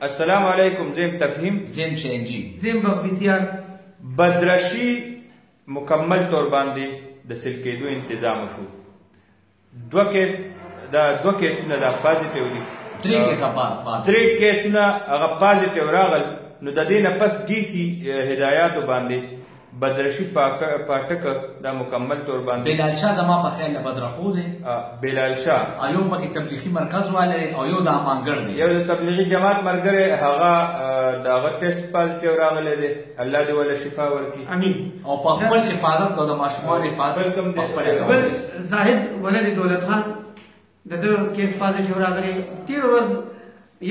السلام علیکم. زیم تفهیم. زیم شینجی. زیم بخبیسیار. بدرشي مکمل طور باندې د سیل کېدو انتظام شو. دوه کیسونه دا پازیټیو دي. درې کیسونه هغه پازیټیو راغل. نو د دې نه پس ډي سي هدایاتو باندې بدرشي پاټک دا مکمل طور باندې بلال شاه زما په خیال بدرخو دی. بلال شاه ایو پکې تبلیغي مرکز والے او یو د امانګر دی. یو د تبلیغي جماعت مرګره هغه دغه ټیسټ پازیټیو راغلی دی. الله دې ولا شفا ورکړي. امين. او په خپل حفاظت د ماشومان حفاظت په خپل بل زاهد ولد دولت خان د کیس پازیټیو راغلی. تیر ورځ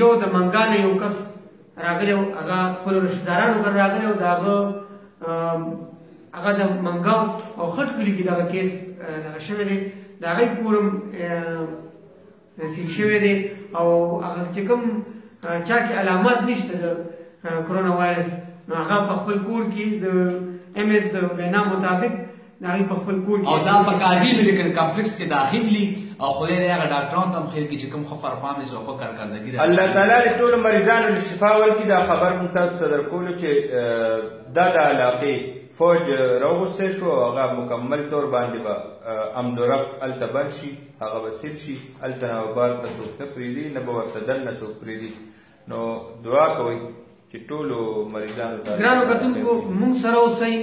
یو د منګانه یو کس راغلی هغه خپل رشتہدارانو سره راغلی او دغه هغه د منګاو او خټ کلی کې دغه کیس دغه شوی دی. د هغې کورم سیل شوی دی او هغه چې کوم چا کې علامات نشته د کرونا وایرس نو هغه په خپل کور کې د ایم ایس د وینا مطابق د هغې په خپل کور کې او دا په قاضي میډیکل کمپلیکس کې داخل دي او خدای دې هغه ډاکټرانو ته هم خیر کړي چې کوم خفر پام دي او ښه کارکردګي الله تعالی دې ټولو مریضانو له شفا ورکړي. دا خبر مونږ تاسو ته درکولو چې دا د علاقې فوج راوغوستی شو او هغه مکمل طور باندې به امن و رفت هلته بند شي، هغه به سیل شي. هلته نه به بار ته څوک نه پرېږدي، نه به ورته دننه څوک پرېږدي. نو دعا کوئ چې ټولو مریضانو ته ګرانو کتونکو مونږ سره اوسئ.